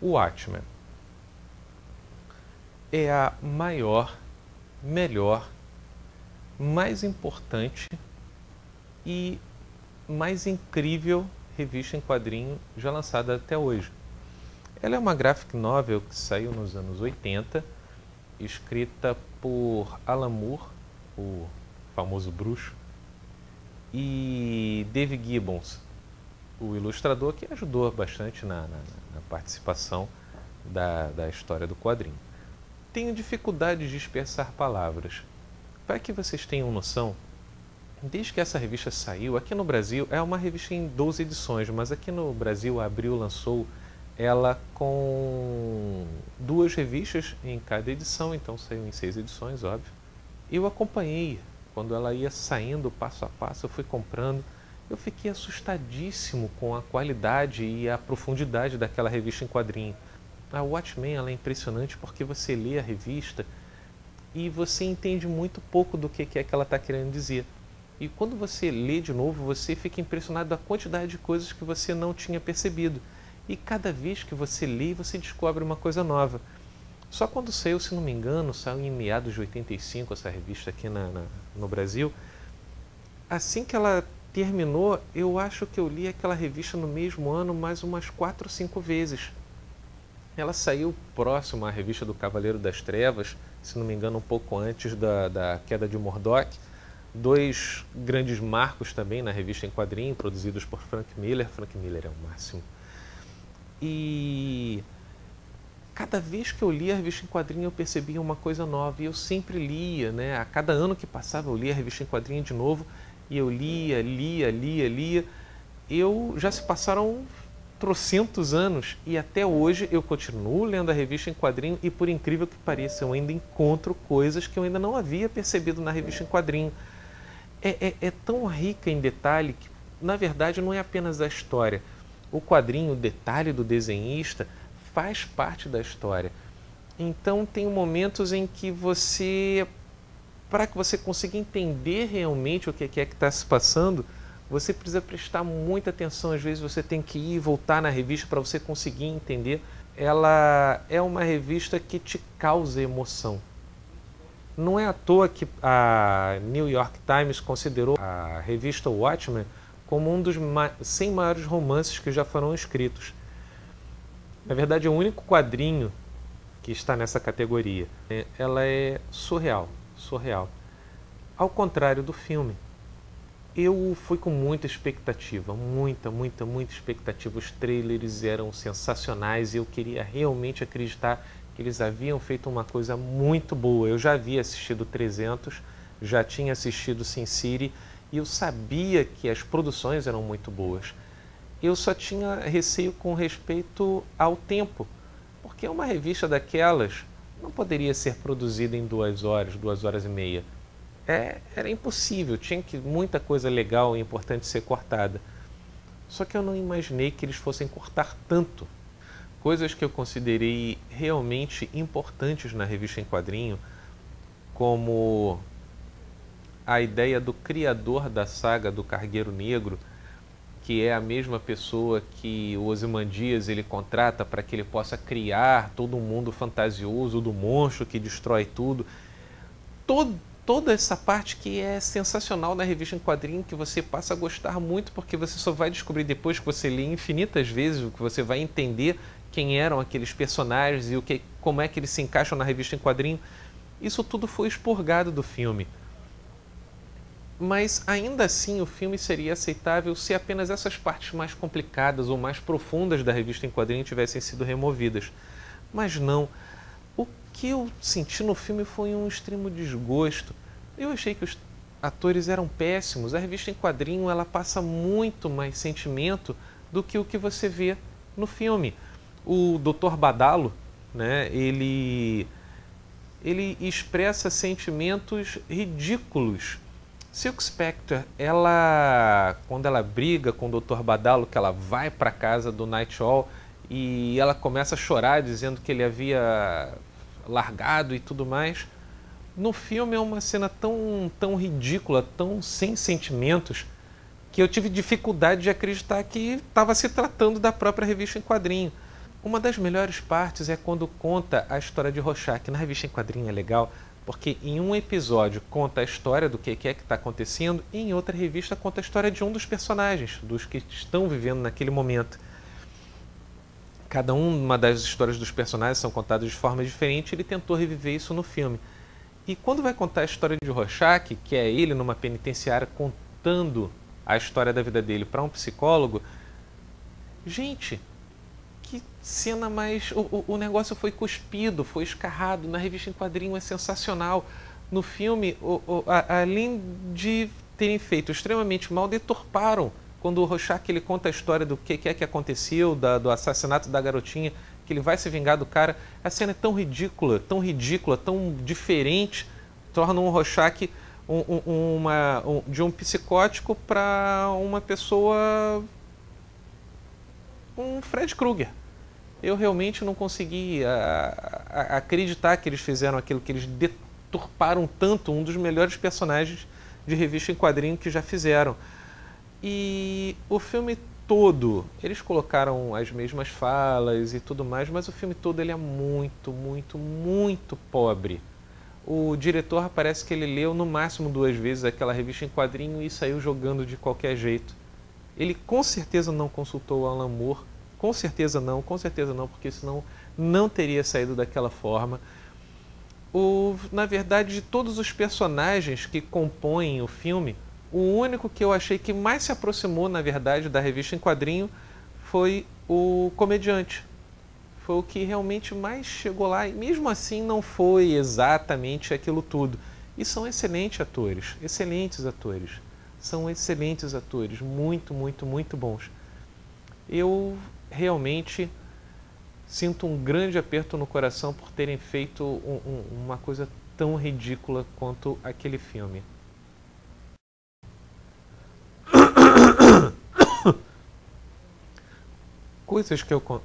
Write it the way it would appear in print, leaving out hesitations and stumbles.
O Watchmen é a maior, melhor, mais importante e mais incrível revista em quadrinho já lançada até hoje. Ela é uma graphic novel que saiu nos anos 80, escrita por Alan Moore, o famoso bruxo, e Dave Gibbons, o ilustrador, que ajudou bastante na participação da história do quadrinho. Tenho dificuldade de expressar palavras. Para que vocês tenham noção, desde que essa revista saiu, aqui no Brasil, é uma revista em 12 edições, mas aqui no Brasil a Abril lançou ela com 2 revistas em cada edição, então saiu em 6 edições, óbvio. Eu acompanhei, quando ela ia saindo passo a passo, eu fui comprando. Eu fiquei assustadíssimo com a qualidade e a profundidade daquela revista em quadrinho. A Watchmen ela é impressionante porque você lê a revista e você entende muito pouco do que é que ela está querendo dizer. E quando você lê de novo, você fica impressionado da quantidade de coisas que você não tinha percebido. E cada vez que você lê, você descobre uma coisa nova. Só quando saiu, se não me engano, saiu em meados de 85 essa revista aqui no Brasil. Assim que ela terminou, eu acho que eu li aquela revista no mesmo ano mais umas 4 ou 5 vezes. Ela saiu próximo à revista do Cavaleiro das Trevas, se não me engano um pouco antes da queda de Murdoch. 2 grandes marcos também na revista em quadrinho, produzidos por Frank Miller. Frank Miller é o máximo. E cada vez que eu lia a revista em quadrinho eu percebia uma coisa nova. E eu sempre lia, né? A cada ano que passava eu lia a revista em quadrinho de novo. E eu lia. Já se passaram trocentos anos e até hoje eu continuo lendo a revista em quadrinho e, por incrível que pareça, eu ainda encontro coisas que eu ainda não havia percebido na revista em quadrinho. É tão rica em detalhe que, na verdade, não é apenas a história. O quadrinho, o detalhe do desenhista, faz parte da história. Então, tem momentos em que para que você consiga entender realmente o que é que está se passando, você precisa prestar muita atenção. Às vezes você tem que ir e voltar na revista para você conseguir entender. Ela é uma revista que te causa emoção. Não é à toa que a New York Times considerou a revista Watchmen como um dos 100 maiores romances que já foram escritos. Na verdade, é o único quadrinho que está nessa categoria. Ela é surreal. Ao contrário do filme, eu fui com muita expectativa, muita expectativa. Os trailers eram sensacionais e eu queria realmente acreditar que eles haviam feito uma coisa muito boa. Eu já havia assistido 300, já tinha assistido Sin City e eu sabia que as produções eram muito boas. Eu só tinha receio com respeito ao tempo, porque uma revista daquelas não poderia ser produzida em 2 horas, 2 horas e meia. Era impossível, tinha muita coisa legal e importante ser cortada. Só que eu não imaginei que eles fossem cortar tanto. Coisas que eu considerei realmente importantes na revista em quadrinho, como a ideia do criador da saga do Cargueiro Negro, que é a mesma pessoa que o Ozymandias ele contrata para que ele possa criar todo um mundo fantasioso do monstro que destrói tudo. Toda essa parte que é sensacional na revista em quadrinho, que você passa a gostar muito, porque você só vai descobrir depois que você lê infinitas vezes, que você vai entender quem eram aqueles personagens e como é que eles se encaixam na revista em quadrinho. Isso tudo foi expurgado do filme. Mas ainda assim o filme seria aceitável se apenas essas partes mais complicadas ou mais profundas da revista em quadrinho tivessem sido removidas. Mas não. O que eu senti no filme foi um extremo desgosto. Eu achei que os atores eram péssimos. A revista em quadrinho ela passa muito mais sentimento do que o que você vê no filme. O Dr. Badalo, né, ele expressa sentimentos ridículos. Silk Spectre, quando ela briga com o Dr. Badalo, que ela vai para a casa do Nightwall e ela começa a chorar dizendo que ele havia largado e tudo mais. No filme é uma cena tão ridícula, tão sem sentimentos, que eu tive dificuldade de acreditar que estava se tratando da própria revista em quadrinho. Uma das melhores partes é quando conta a história de Rorschach. Na revista em quadrinho é legal, porque em um episódio conta a história do que é que está acontecendo e em outra revista conta a história de um dos personagens, dos que estão vivendo naquele momento. Cada uma das histórias dos personagens são contadas de forma diferente, ele tentou reviver isso no filme. E quando vai contar a história de Rorschach, que é ele numa penitenciária contando a história da vida dele para um psicólogo, gente, que cena mais... O negócio foi cuspido, foi escarrado. Na revista em quadrinho é sensacional. No filme, além de terem feito extremamente mal, deturparam. Quando o Rorschach ele conta a história do que é que aconteceu, do assassinato da garotinha, que ele vai se vingar do cara, a cena é tão ridícula, tão diferente, torna um Rorschach de um psicótico para uma pessoa... um Fred Krueger. Eu realmente não consegui acreditar que eles fizeram aquilo, que eles deturparam tanto um dos melhores personagens de revista em quadrinho que já fizeram. E o filme todo, eles colocaram as mesmas falas e tudo mais, mas o filme todo ele é muito, muito, muito pobre. O diretor parece que ele leu no máximo 2 vezes aquela revista em quadrinho e saiu jogando de qualquer jeito. Ele com certeza não consultou o Alan Moore, com certeza não, porque senão não teria saído daquela forma. Na verdade, de todos os personagens que compõem o filme, o único que eu achei que mais se aproximou, na verdade, da revista em quadrinho foi o comediante. Foi o que realmente mais chegou lá, e mesmo assim não foi exatamente aquilo tudo. E são excelentes atores. São excelentes atores, muito, muito, muito bons. Eu realmente sinto um grande aperto no coração por terem feito uma coisa tão ridícula quanto aquele filme. Coisas que eu...